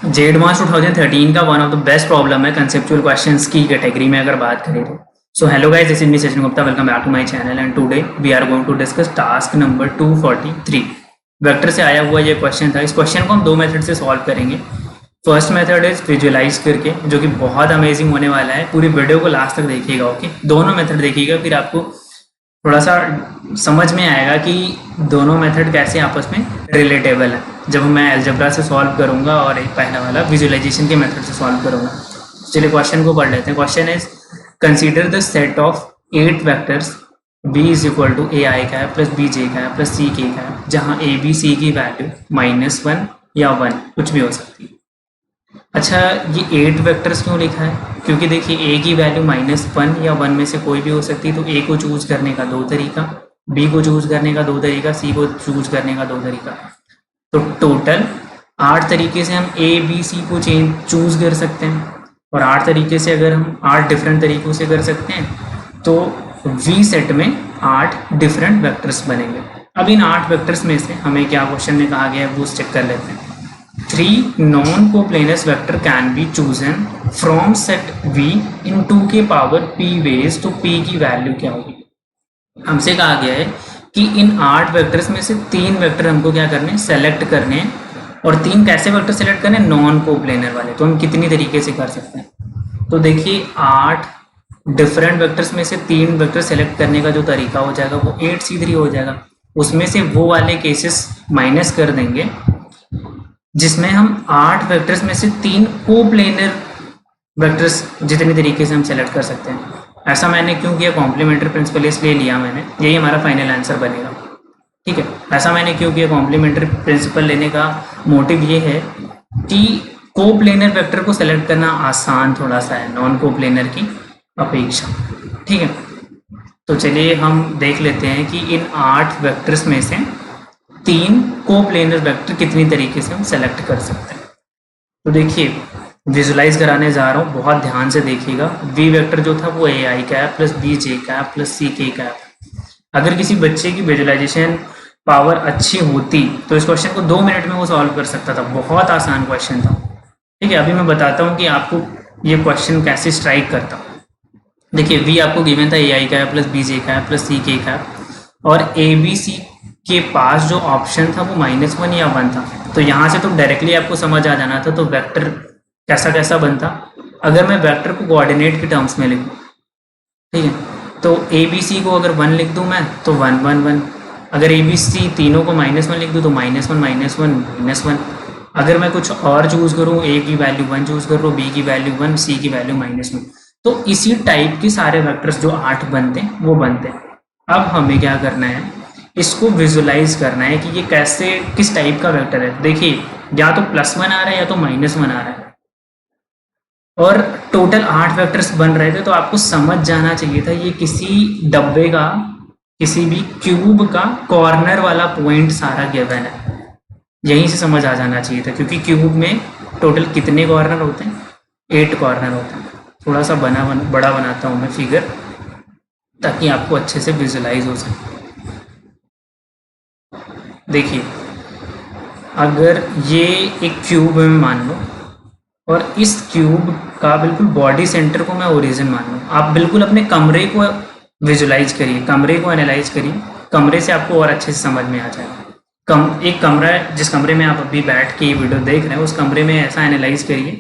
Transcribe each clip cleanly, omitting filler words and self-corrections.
जेडमास 2013 का one of the best problem है conceptual questions की कैटेगरी में अगर बात करें तो। So hello guys, this is me Sachin Gupta, welcome back to my channel and today we are going to discuss task number 243। Vector से आया हुआ ये क्वेश्चन था। इस क्वेश्चन को हम दो मेथड से सॉल्व करेंगे। फर्स्ट मेथड इज विजुअलाइज करके, जो कि बहुत अमेजिंग होने वाला है। पूरी वीडियो को लास्ट तक देखिएगा, ओके। दोनों मेथड देखिएगा, फिर आपको थोड़ा सा समझ में आएगा कि दोनों मेथड कैसे आपस में रिलेटेबल है जब मैं अलजेब्रा से सॉल्व करूंगा और एक पहला वाला विजुअलाइजेशन के मेथड से सॉल्व करूंगा। चलिए क्वेश्चन को पढ़ लेते हैं। Question is consider the set of 8 vectors b is equal to a i का है प्लस बी जे का है प्लस सी के का है, जहाँ ए बी सी की वैल्यू -1 या 1 कुछ भी हो सकती है। अच्छा, ये 8 वेक्टर्स क्यों लिखा है? क्योंकि देखिए ए की वैल्यू -1 या 1 में से कोई भी हो सकती है, तो ए को चूज करने का दो तरीका, बी को चूज करने का दो तरीका, सी को चूज करने का दो तरीका। तो टोटल 8 तरीके से हम ए बी सी को चूज कर सकते हैं, और 8 तरीके से अगर हम 8 डिफरेंट तरीकों से कर सकते हैं तो वी सेट में 8 डिफरेंट वेक्टर्स बनेंगे। अब इन 8 वेक्टर्स में से हमें क्या क्वेश्चन में कहा गया है वो चेक कर लेते हैं। 3 non coplanar vector can be chosen from set V in 2 के पावर p वेज, तो p की वैल्यू क्या होगी? हमसे कहा गया है कि इन 8 वेक्टर्स में से 3 वेक्टर हमको क्या करने हैं, सेलेक्ट करने हैं। और 3 कैसे वेक्टर सेलेक्ट करने हैं? नॉन कोप्लेनर वाले। तो हम कितनी तरीके से कर सकते हैं? तो देखिए 8 डिफरेंट वेक्टर्स में से 3 वेक्टर सेलेक्ट करने का जो तरीका हो जाएगा वो 8C3 हो जाएगा। उसमें से वो वाले केसेस माइनस कर देंगे जिसमें हम 8 वेक्टर्स में से 3 कोप्लेनर वेक्टर्स जितने तरीके से हम सेलेक्ट कर सकते हैं। ऐसा मैंने क्यों किया? कॉम्प्लीमेंट्री प्रिंसिपल इसलिए लिया मैंने, यही हमारा फाइनल आंसर बनेगा। ठीक है, ऐसा मैंने क्यों किया? कॉम्प्लीमेंट्री प्रिंसिपल लेने का मोटिव ये है कि कोप्लेनर वेक्टर को सेलेक्ट करना आसान थोड़ा सा है नॉन कोप्लेनर की अपेक्षा। ठीक है, तो चलिए हम देख लेते हैं कि इन 8 वेक्टर्स में से 3 कोप्लेनर वेक्टर कितनी तरीके से हम सेलेक्ट कर सकते हैं। तो देखिए विजुलाइज कराने जा रहा हूँ, बहुत ध्यान से देखिएगा। वी वेक्टर जो था वो ए आई का है प्लस बी जे का है प्लस सी के का है। अगर किसी बच्चे की विजुलाइजेशन पावर अच्छी होती तो इस क्वेश्चन को 2 मिनट में वो सॉल्व कर सकता था। बहुत आसान क्वेश्चन था। ठीक है, अभी मैं बताता हूँ कि आपको ये क्वेश्चन कैसे स्ट्राइक करता। देखिए वी आपको गिवन था ए आई का है प्लस बी जे का है प्लस सी के का है, और ए बी सी के पास जो ऑप्शन था वो -1 या 1 था। तो यहाँ से तो डायरेक्टली आपको समझ आ जाना था। तो वेक्टर कैसा कैसा बनता अगर मैं वेक्टर को कोऑर्डिनेट के टर्म्स में लिखूँ। ठीक है, तो ए बी सी को अगर 1 लिख दूँ मैं तो 1 1 1। अगर ए बी सी तीनों को -1 लिख दूँ तो -1 -1 -1। अगर मैं कुछ और चूज़ करूँ, ए की वैल्यू 1 चूज़ कर लूँ, बी की वैल्यू 1, सी की वैल्यू -1, तो इसी टाइप के सारे वेक्टर्स जो 8 बनते हैं वो बनते हैं। अब हमें क्या करना है, इसको विजुलाइज करना है कि ये कैसे, किस टाइप का वेक्टर है। देखिए या तो +1 आ रहा है या तो -1 आ रहा है, और टोटल 8 वेक्टर्स बन रहे थे। तो आपको समझ जाना चाहिए था ये किसी डब्बे का, किसी भी क्यूब का कॉर्नर वाला पॉइंट सारा गिवन है। यहीं से समझ आ जाना चाहिए था, क्योंकि क्यूब में टोटल कितने कॉर्नर होते हैं? 8 कॉर्नर होते हैं। थोड़ा सा बड़ा बनाता हूँ मैं फिगर, ताकि आपको अच्छे से विजुलाइज हो सके। देखिए अगर ये एक क्यूब है मान लो, और इस क्यूब का बिल्कुल बॉडी सेंटर को मैं ओरिजिन मान लूँ। आप बिल्कुल अपने कमरे को विजुलाइज करिए, कमरे को एनालाइज करिए। कमरे से आपको और अच्छे से समझ में आ जाएगा। एक कमरा है, जिस कमरे में आप अभी बैठ के ये वीडियो देख रहे हैं, उस कमरे में ऐसा एनालाइज करिए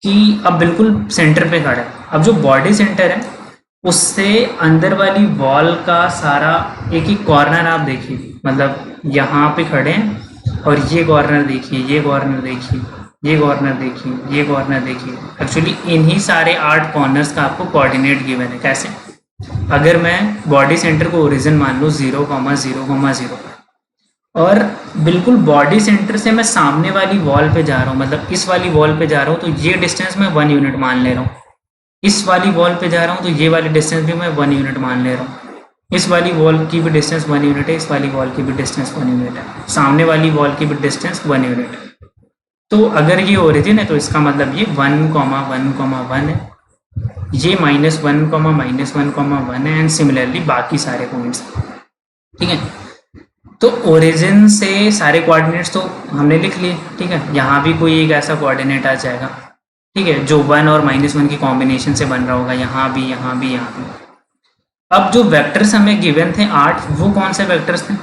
कि अब बिल्कुल सेंटर पे खड़ा है। अब जो बॉडी सेंटर है उससे अंदर वाली वॉल का सारा एक एक कॉर्नर आप देखिए, मतलब यहाँ पे खड़े हैं और ये कॉर्नर देखिए, ये कॉर्नर देखिए, ये कॉर्नर देखिए, ये कॉर्नर देखिए। एक्चुअली इन्हीं सारे 8 कॉर्नर्स का आपको कोऑर्डिनेट गिवन है। कैसे? अगर मैं बॉडी सेंटर को ओरिजिन मान लूँ 0, 0, 0, और बिल्कुल बॉडी सेंटर से मैं सामने वाली वॉल पे जा रहा हूँ, मतलब इस वाली वॉल पे जा रहा हूँ, तो ये डिस्टेंस मैं 1 यूनिट मान ले रहा हूँ। इस वाली वॉल पे जा रहा हूँ तो ये वाली डिस्टेंस भी मैं 1 यूनिट मान ले रहा हूँ। इस वाली वॉल की भी डिस्टेंस 1 यूनिट है, इस वाली वॉल की भी डिस्टेंस 1 यूनिट है, सामने वाली वॉल की भी डिस्टेंस 1 यूनिट है। तो अगर ये ओरिजिन है तो इसका मतलब ये 1, 1, 1 है, ये -1, -1, -1 है, एंड सिमिलरली बाकी सारे पॉइंट्स। ठीक है, तो ओरिजिन से सारे कोऑर्डिनेट्स तो हमने लिख लिए, ठीक है। यहाँ भी कोई एक ऐसा कोऑर्डिनेट आ जाएगा, ठीक है, जो 1 और -1 की कॉम्बिनेशन से बन रहा होगा, यहाँ भी, यहाँ भी, यहाँ भी। अब जो वेक्टर्स हमें गिवन थे 8, वो कौन से वेक्टर्स थे?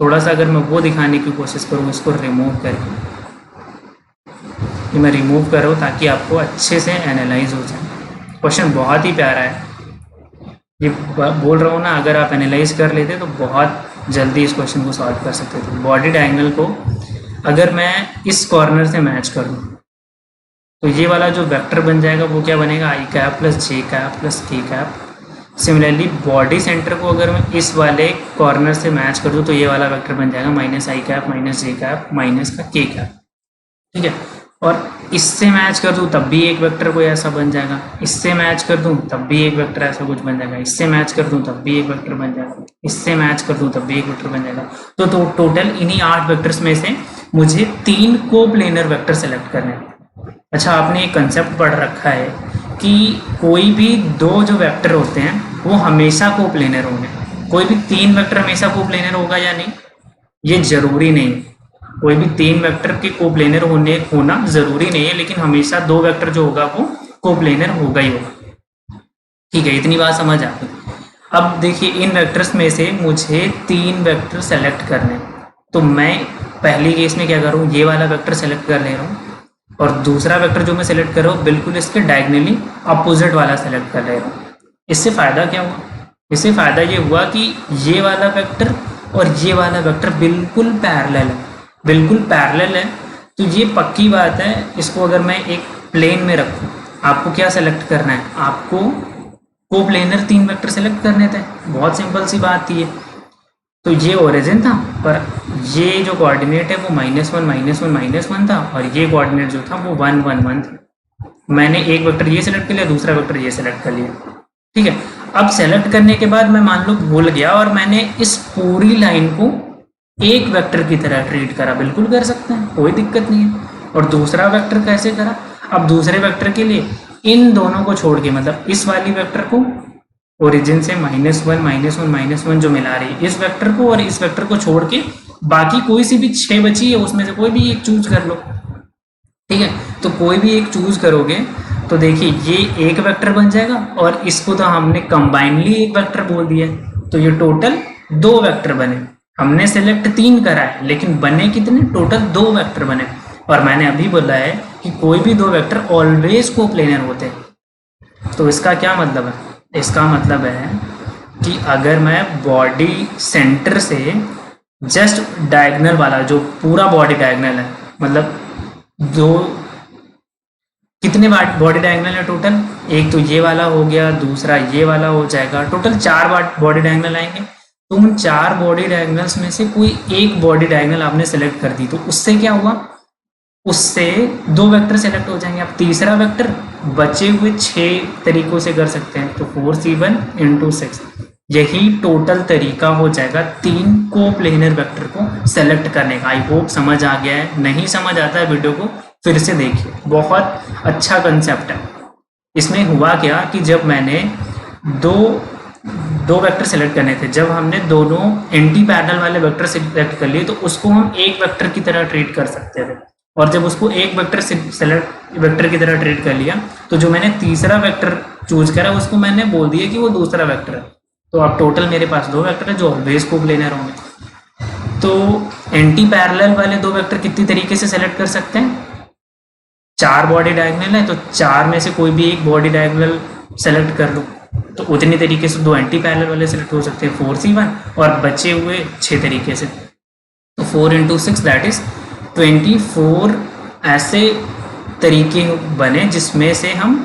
थोड़ा सा अगर मैं वो दिखाने की कोशिश करूँ, इसको रिमूव करके, ये मैं रिमूव कर रहा हूँ ताकि आपको अच्छे से एनालाइज हो जाए। क्वेश्चन बहुत ही प्यारा है, ये बोल रहा हूँ ना, अगर आप एनालाइज कर लेते तो बहुत जल्दी इस क्वेश्चन को सॉल्व कर सकते थे। बॉडी डायगोनल को अगर मैं इस कॉर्नर से मैच कर दूँ तो ये वाला जो वेक्टर बन जाएगा वो क्या बनेगा? आई कैप प्लस जे कैप प्लस के कैप। सिमिलरली बॉडी सेंटर को अगर मैं इस वाले कॉर्नर से मैच कर दूँ तो ये वाला वेक्टर बन जाएगा माइनस आई कैप माइनस जे कैप माइनस का के कैप, ठीक है। और इससे मैच कर दूँ तब भी एक वेक्टर कोई ऐसा बन जाएगा, इससे मैच कर दूँ तब भी एक वेक्टर ऐसा कुछ बन जाएगा, इससे मैच कर दूँ तब भी एक वेक्टर बन जाएगा, इससे मैच कर दूँ तब भी एक वेक्टर बन जाएगा। तो टोटल इन्हीं 8 वेक्टर्स में से मुझे 3 कोप्लेनर वेक्टर सेलेक्ट करने हैं। अच्छा, आपने एक कंसेप्ट पढ़ रखा है कि कोई भी 2 जो वेक्टर होते हैं वो हमेशा कोप्लेनर होंगे। कोई भी 3 वेक्टर हमेशा कोप्लेनर होगा या नहीं, ये जरूरी नहीं है। कोई भी 3 वेक्टर के कोप्लेनर होना जरूरी नहीं है, लेकिन हमेशा 2 वेक्टर जो होगा वो कोप्लेनर होगा ही होगा, ठीक है। इतनी बात समझ आ गई। अब देखिए, इन वेक्टर्स में से मुझे 3 वेक्टर सेलेक्ट करने हैं, तो मैं पहली केस में क्या करूँ, ये वाला वेक्टर सेलेक्ट कर ले रहा हूँ और दूसरा वेक्टर जो मैं सेलेक्ट कर रहा हूँ बिल्कुल इसके डायगोनली अपोजिट वाला सेलेक्ट कर ले रहा हूँ। इससे फायदा क्या हुआ? इससे फायदा ये हुआ कि ये वाला वेक्टर और ये वाला वेक्टर बिल्कुल पैरेलल है, बिल्कुल पैरेलल है। तो ये पक्की बात है, इसको अगर मैं एक प्लेन में रखूँ, आपको क्या सेलेक्ट करना है? आपको कोप्लेनर 3 वेक्टर सेलेक्ट करने थे, बहुत सिंपल सी बात थी ये। तो ये ओरिजिन था, पर ये जो कोऑर्डिनेट है वो -1 -1 -1 था और ये कोऑर्डिनेट जो था वो 1 1 1 था। मैंने एक वेक्टर ये सेलेक्ट कर लिया, दूसरा वेक्टर ये सेलेक्ट कर लिया, ठीक है। अब सेलेक्ट करने के बाद मैं मान लो भूल गया और मैंने इस पूरी लाइन को एक वेक्टर की तरह ट्रीट करा, बिल्कुल कर सकते हैं, कोई दिक्कत नहीं है। और दूसरा वेक्टर कैसे करा? अब दूसरे वेक्टर के लिए इन दोनों को छोड़ के, मतलब इस वाली वेक्टर को ओरिजिन से -1 -1 -1 जो मिला रही है इस वेक्टर को, और इस वेक्टर को छोड़ के बाकी कोई सी भी 6 बची है उसमें से कोई भी एक चूज कर लो, ठीक है। तो कोई भी एक चूज करोगे तो देखिए ये एक वेक्टर बन जाएगा और इसको तो हमने कंबाइनली एक वेक्टर बोल दिया, तो ये टोटल 2 वेक्टर बने। हमने सेलेक्ट 3 करा है लेकिन बने कितने? टोटल 2 वेक्टर बने। और मैंने अभी बोला है कि कोई भी 2 वेक्टर ऑलवेज कोप्लेनर होते हैं। तो इसका क्या मतलब है? इसका मतलब है कि अगर मैं बॉडी सेंटर से जस्ट डायगोनल वाला, जो पूरा बॉडी डायगोनल है, मतलब कितने बॉडी डायगोनल है टोटल? एक तो ये वाला हो गया, दूसरा ये वाला हो जाएगा, टोटल 4 बॉडी डायगोनल आएंगे। तो उन 4 बॉडी डायगोनल्स में से कोई एक बॉडी डायगोनल आपने सेलेक्ट कर दी, तो उससे क्या हुआ? उससे 2 वेक्टर सेलेक्ट हो जाएंगे। अब तीसरा वेक्टर बचे हुए 6 तरीकों से कर सकते हैं, तो 4c1 × 6, यही टोटल तरीका हो जाएगा 3 कोप्लेनर वेक्टर को सेलेक्ट करने का। आई होप समझ आ गया है। नहीं समझ आता है वीडियो को फिर से देखिए, बहुत अच्छा कंसेप्ट है। इसमें हुआ क्या कि जब मैंने दो वेक्टर सेलेक्ट करने थे, जब हमने दोनों एंटी पैरेलल वाले वेक्टर सेलेक्ट कर लिए तो उसको हम एक वेक्टर की तरह ट्रीट कर सकते थे, और जब उसको एक वेक्टर की तरह ट्रीट कर लिया तो जो मैंने तीसरा वेक्टर चूज करा उसको मैंने बोल दिया कि वो दूसरा वेक्टर है। तो अब टोटल मेरे पास 2 वेक्टर है जो ऑलवेज कोप्लेनर होंगे। तो एंटी पैरेलल वाले 2 वेक्टर कितनी तरीके से सेलेक्ट कर सकते हैं? 4 बॉडी डायगोनल है तो 4 में से कोई भी एक बॉडी डायगोनल सेलेक्ट कर लो, तो उतनी तरीके से 2 एंटी पैरेलल वाले सेलेक्ट हो सकते हैं, 4c1, और बचे हुए 6 तरीके से, तो 4 × 6 दैट इज 24 ऐसे तरीके बने जिसमें से हम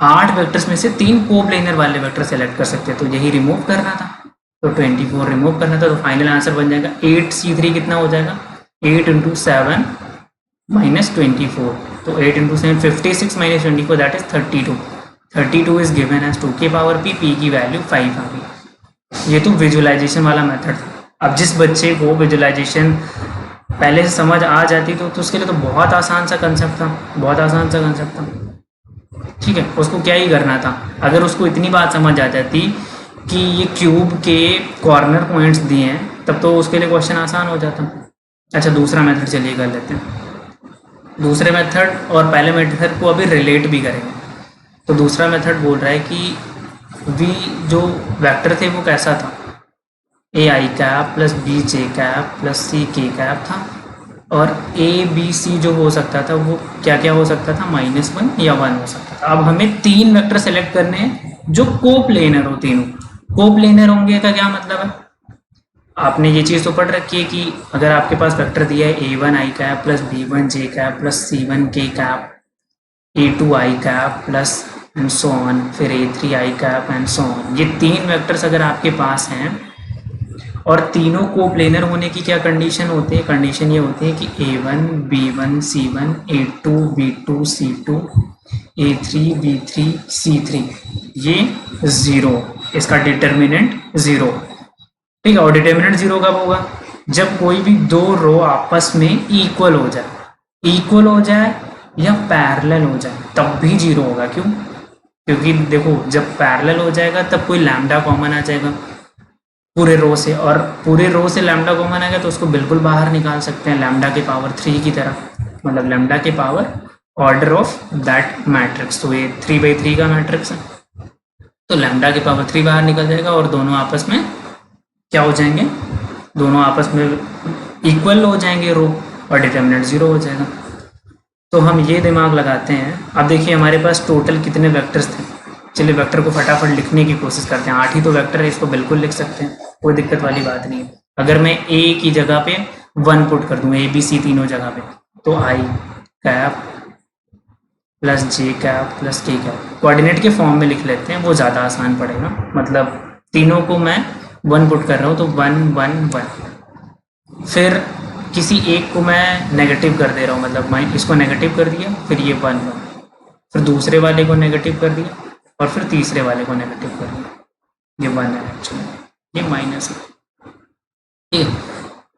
8 वेक्टर्स में से 3 कोप्लेनर वाले वेक्टर सेलेक्ट कर सकते हैं। तो यही रिमूव करना था, तो 24 रिमूव करना था, तो फाइनल आंसर बन जाएगा 8c3 कितना हो जाएगा? 8 × 7 -24, तो 8 × 7 56 -24 that is 32। 32 is given as 2 की पावर p की वैल्यू 5 आ गई। ये तो विजुअलाइजेशन वाला मेथड था। अब जिस बच्चे को विजुअलाइजेशन पहले से समझ आ जाती तो उसके लिए तो बहुत आसान सा कंसेप्ट था, बहुत आसान सा कंसेप्ट था, ठीक है। उसको क्या ही करना था, अगर उसको इतनी बात समझ आ जाती कि ये क्यूब के कॉर्नर पॉइंट्स दिए हैं तब तो उसके लिए क्वेश्चन आसान हो जाता। अच्छा दूसरा मेथड चलिए कर लेते हैं। दूसरे मेथड और पहले मेथड को अभी रिलेट भी करेंगे। तो दूसरा मेथड बोल रहा है कि वी जो वेक्टर थे वो कैसा था, a i cap plus b j cap plus c k cap था, और ए बी सी जो हो सकता था वो क्या क्या हो सकता था, -1 या 1 हो सकता था। अब हमें 3 वेक्टर सेलेक्ट करने हैं जो कोप्लेनर हो, तीनों कोप्लेनर होंगे का क्या मतलब है, आपने ये चीज़ तो पढ़ रखी है कि अगर आपके पास वेक्टर दिया है A1 आई कैप प्लस B1 जे कैप प्लस C1 के cap, A2 I cap plus and so on, फिर A3 I cap and so on, ये 3 वेक्टर्स अगर आपके पास हैं और तीनों कोप्लेनर होने की क्या कंडीशन होती है, कंडीशन ये होती है कि A1 B1 C1 A2 B2 C2 A3 B3 C3 ये 0, इसका डिटर्मिनेंट 0। ठीक है, और डिटर्मिनेंट 0 कब होगा, जब कोई भी दो रो आपस में इक्वल हो जाए, इक्वल हो जाए या पैरेलल हो जाए तब भी 0 होगा। क्यों, क्योंकि देखो जब पैरेलल हो जाएगा तब कोई लैम्डा कॉमन आ जाएगा पूरे रो से, और पूरे रो से लैम्डा कॉमन आएगा तो उसको बिल्कुल बाहर निकाल सकते हैं लैम्डा के पावर 3 की तरह, मतलब लैम्डा के power order of that matrix. तो ये 3/3 का मैट्रिक्स है, तो लैम्डा के पावर 3 बाहर निकल जाएगा और दोनों आपस में क्या हो जाएंगे, दोनों आपस में इक्वल हो जाएंगे रो, और डिटर्मिनेंट 0 हो जाएगा। तो हम ये दिमाग लगाते हैं। अब देखिए हमारे पास टोटल कितने वेक्टर्स थे, चलिए वेक्टर को फटाफट लिखने की कोशिश करते हैं। 8 ही तो वेक्टर है, इसको बिल्कुल लिख सकते हैं, कोई दिक्कत वाली बात नहीं है। अगर मैं ए की जगह पे 1 पुट कर दूँ, ए बी सी तीनों जगह पे, तो आई कैप प्लस जे कैप प्लस के कैप कोऑर्डिनेट के फॉर्म में लिख लेते हैं, वो ज़्यादा आसान पड़ेगा। मतलब तीनों को मैं 1 पुट कर रहा हूँ तो 1 1 1, फिर किसी एक को मैं नेगेटिव कर दे रहा हूँ, मतलब मैं इसको नेगेटिव कर दिया, फिर ये 1 1, फिर दूसरे वाले को नेगेटिव कर दिया, और फिर तीसरे वाले को नेगेटिव कर दिया, ये 1 है एक्चुअली, ये माइनस है। ठीक है,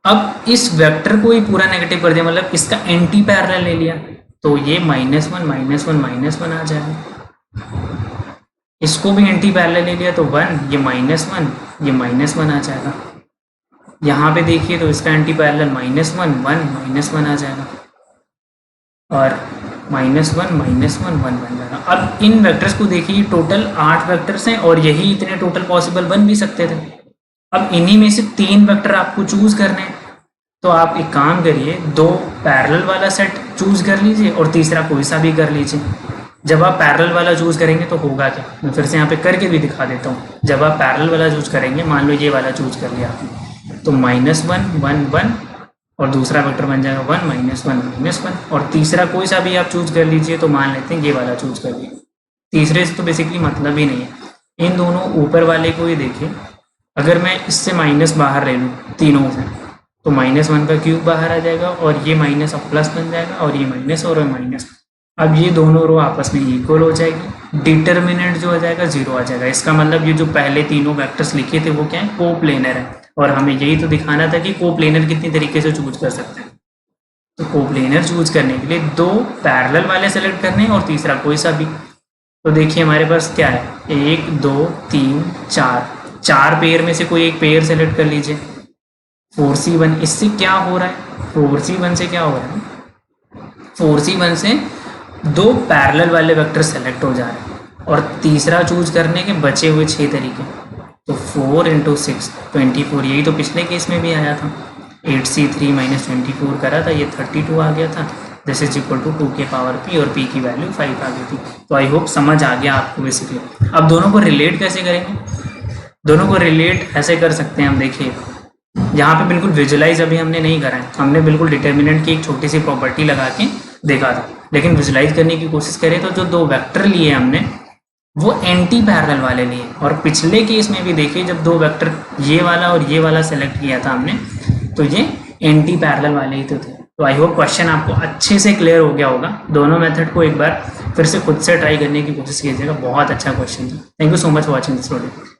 अब इस वेक्टर को ही पूरा नेगेटिव कर दिया, मतलब इसका एंटी पैरेलल ले लिया, तो ये -1 -1 आ जाएगा। इसको भी एंटी पैरेलल ले लिया तो 1, ये -1 ये -1 आ जाएगा। यहाँ पे देखिए तो इसका एंटी पैरेलल -1 1 -1 आ जाएगा, और -1 -1 1 बन जाएगा। अब इन वेक्टर्स को देखिए, टोटल 8 वेक्टर्स हैं और यही इतने टोटल पॉसिबल बन भी सकते थे। अब इन्हीं में से 3 वेक्टर आपको चूज करने हैं, तो आप एक काम करिए, 2 पैरेलल वाला सेट चूज कर लीजिए और तीसरा कोई सा भी कर लीजिए। जब आप पैरेलल वाला चूज करेंगे तो होगा क्या, मैं फिर से यहाँ पे करके भी दिखा देता हूँ। जब आप पैरेलल वाला चूज करेंगे, मान लो ये वाला चूज कर लिया आपने, तो -1 1 1 और दूसरा वेक्टर बन जाएगा 1 -1 -1, और तीसरा कोई सा भी आप चूज कर लीजिए, तो मान लेते हैं ये वाला चूज कर लिया। तीसरे से तो बेसिकली मतलब ही नहीं है। इन दोनों ऊपर वाले को ही देखिए, अगर मैं इससे माइनस बाहर ले लूँ तीनों से, तो -1 का क्यूब बाहर आ जाएगा, और ये माइनस अब प्लस बन जाएगा, और ये माइनस और माइनस। अब ये दोनों रो आपस में इक्वल हो जाएगी, डिटर्मिनेंट जो हो जाएगा 0 आ जाएगा। इसका मतलब ये जो पहले तीनों वेक्टर्स लिखे थे वो क्या है, कोप्लेनर है, और हमें यही तो दिखाना था कि कोप्लेनर कितनी तरीके से चूज कर सकते हैं। तो कोप्लेनर चूज करने के लिए 2 पैरेलल वाले सेलेक्ट करने हैं और तीसरा कोई सा भी। तो देखिए हमारे पास क्या है, 1 2 3 4 पेयर में से कोई एक पेयर सेलेक्ट कर लीजिए। 4C1, इससे क्या हो रहा है, 4C1 से क्या हो रहा है, 4C1 से 2 पैरेलल वाले वेक्टर सेलेक्ट हो जा रहे हैं, और तीसरा चूज करने के बचे हुए 6 तरीके। तो 4 × 6 24, यही तो पिछले केस में भी आया था। 8C3 - 24 करा था, ये 32 आ गया था। दिस इज इक्वल टू 2 के पावर p, और p की वैल्यू 5 आ गई थी। तो आई होप समझ आ गया आपको बेसिकली। अब दोनों को रिलेट कैसे करेंगे, दोनों को रिलेट ऐसे कर सकते हैं हम। देखिए यहाँ पे बिल्कुल विजुलाइज अभी हमने नहीं करा है, हमने बिल्कुल डिटर्मिनेंट की एक छोटी सी प्रॉपर्टी लगा के देखा था, लेकिन विजुलाइज करने की कोशिश करें तो जो 2 वेक्टर लिए हमने वो एंटी पैरेलल वाले लिए, और पिछले केस में भी देखिए जब 2 वेक्टर ये वाला और ये वाला सेलेक्ट किया था हमने, तो ये एंटी पैरेलल वाले ही तो थे। तो आई होप क्वेश्चन आपको अच्छे से क्लियर हो गया होगा। दोनों मेथड को एक बार फिर से खुद से ट्राई करने की कोशिश कीजिएगा, बहुत अच्छा क्वेश्चन था। Thank you so much for watching this video.